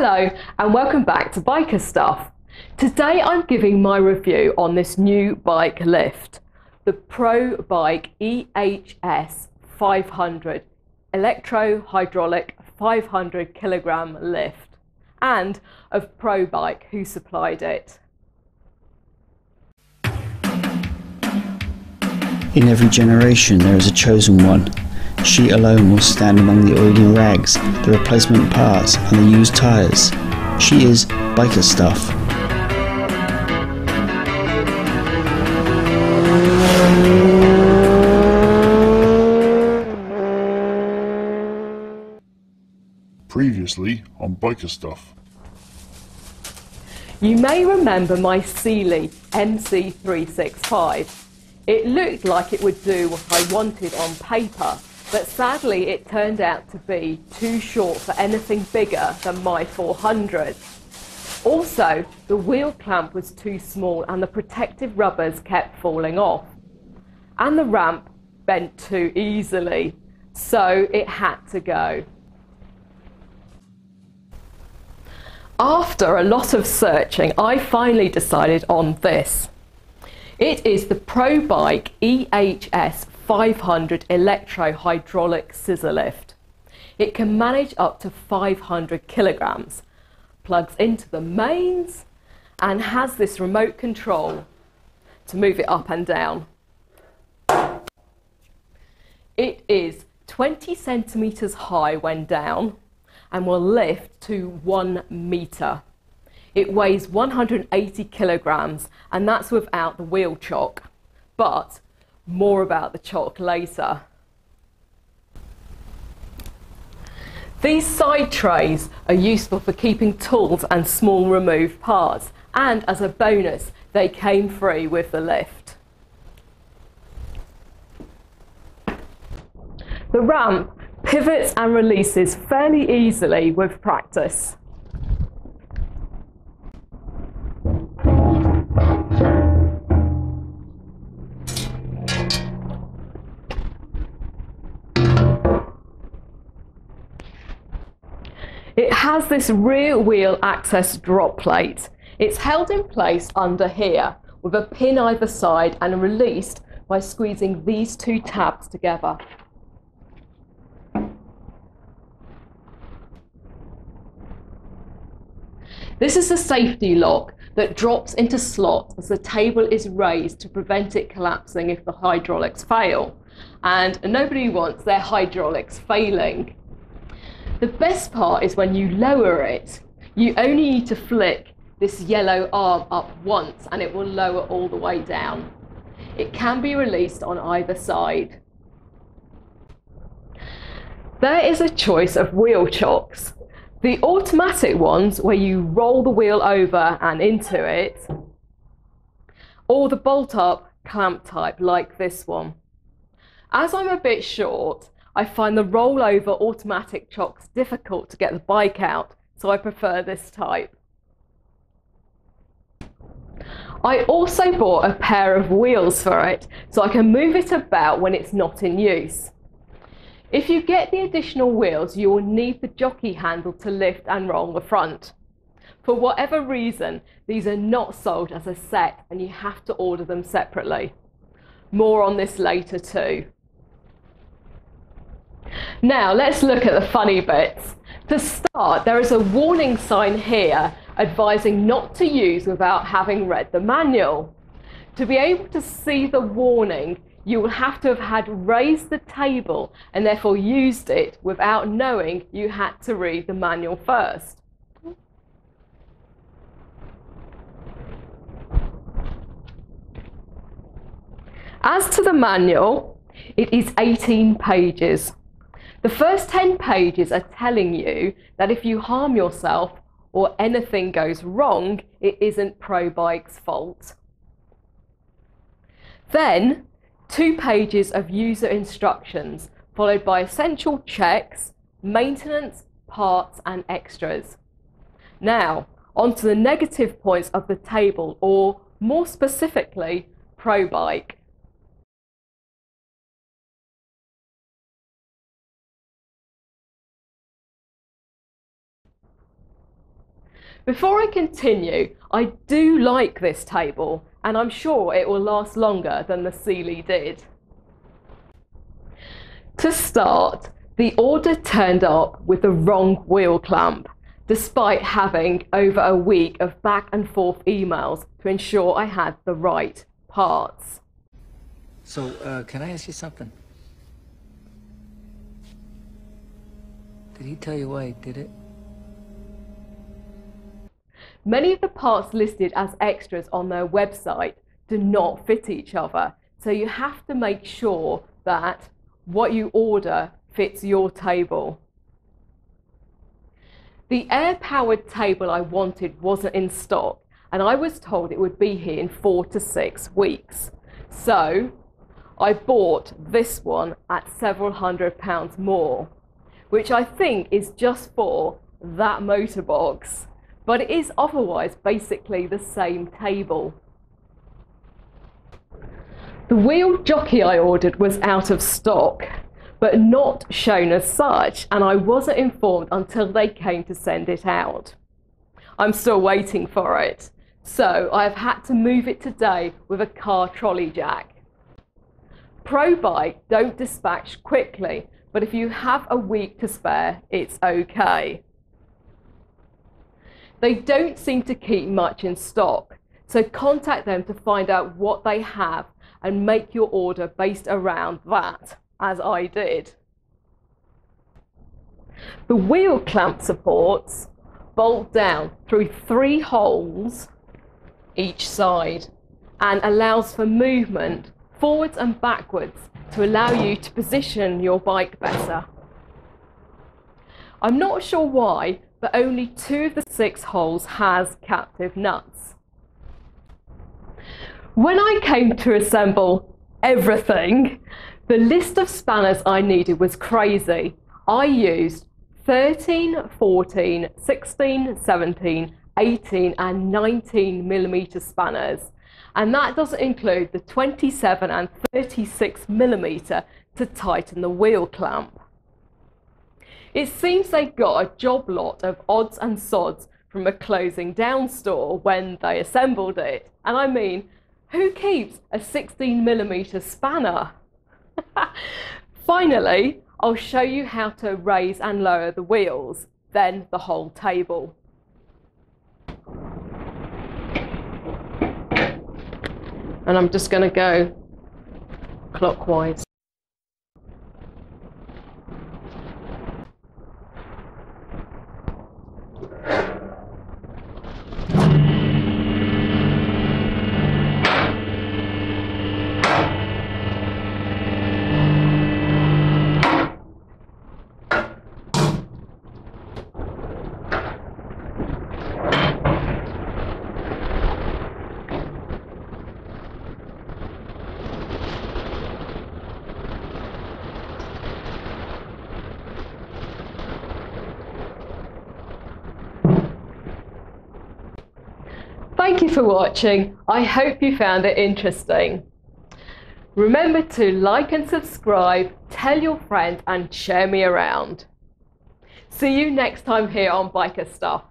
Hello and welcome back to Biker Stuff. Today I'm giving my review on this new bike lift, the Probike EHS500 electro-hydraulic 500 kilogram lift, and of Probike, who supplied it. In every generation there is a chosen one. She alone will stand among the oily rags, the replacement parts and the used tyres. She is Biker Stuff. Previously on Biker Stuff. You may remember my Sealy MC365. It looked like it would do what I wanted on paper, but sadly it turned out to be too short for anything bigger than my 400. Also, the wheel clamp was too small and the protective rubbers kept falling off. And the ramp bent too easily, so it had to go. After a lot of searching, I finally decided on this. It is the Probike EHS500 electro-hydraulic scissor lift. It can manage up to 500 kilograms, plugs into the mains, and has this remote control to move it up and down. It is 20 centimeters high when down and will lift to 1 meter. It weighs 180 kilograms, and that's without the wheel chock, but more about the chock later. These side trays are useful for keeping tools and small removed parts, and as a bonus, they came free with the lift. The ramp pivots and releases fairly easily with practice. It has this rear wheel access drop plate. It's held in place under here with a pin either side and released by squeezing these two tabs together. This is a safety lock that drops into slot as the table is raised to prevent it collapsing if the hydraulics fail. And nobody wants their hydraulics failing. The best part is when you lower it, you only need to flick this yellow arm up once and it will lower all the way down. It can be released on either side. There is a choice of wheel chocks. The automatic ones, where you roll the wheel over and into it, or the bolt-up clamp type like this one. As I'm a bit short, I find the rollover automatic chocks difficult to get the bike out, so I prefer this type. I also bought a pair of wheels for it, so I can move it about when it's not in use. If you get the additional wheels, you will need the jockey handle to lift and roll the front. For whatever reason, these are not sold as a set and you have to order them separately. More on this later too. Now let's look at the funny bits. To start, there is a warning sign here advising not to use without having read the manual. To be able to see the warning, you will have to have had raised the table and therefore used it without knowing you had to read the manual first. As to the manual, it is 18 pages. The first 10 pages are telling you that if you harm yourself or anything goes wrong, it isn't Probike's fault. Then, 2 pages of user instructions, followed by essential checks, maintenance, parts and extras. Now, on to the negative points of the table, or more specifically, Probike. Before I continue, I do like this table, and I'm sure it will last longer than the Sealy did. To start, the order turned up with the wrong wheel clamp, despite having over a week of back and forth emails to ensure I had the right parts. So, can I ask you something? Did he tell you why he did it? Many of the parts listed as extras on their website do not fit each other, so you have to make sure that what you order fits your table. The air-powered table I wanted wasn't in stock, and I was told it would be here in 4 to 6 weeks. So I bought this one at several £100s more, which I think is just for that motor box, but it is otherwise basically the same table. The wheel jockey I ordered was out of stock, but not shown as such, and I wasn't informed until they came to send it out. I'm still waiting for it, so I've had to move it today with a car trolley jack. Probike don't dispatch quickly, but if you have a week to spare, it's okay. They don't seem to keep much in stock, so contact them to find out what they have and make your order based around that, as I did. The wheel clamp supports bolt down through 3 holes each side and allows for movement forwards and backwards to allow you to position your bike better. I'm not sure why, but only 2 of the 6 holes has captive nuts. When I came to assemble everything, the list of spanners I needed was crazy. I used 13, 14, 16, 17, 18 and 19 millimeter spanners, and that doesn't include the 27 and 36 millimeter to tighten the wheel clamp. It seems they got a job lot of odds and sods from a closing down store when they assembled it, and I mean, who keeps a 16 millimeter spanner? Finally, I'll show you how to raise and lower the wheels, then the whole table. And I'm just going to go clockwise. Thank you for watching. I hope you found it interesting. Remember to like and subscribe, tell your friends and share me around. See you next time here on Biker Stuff.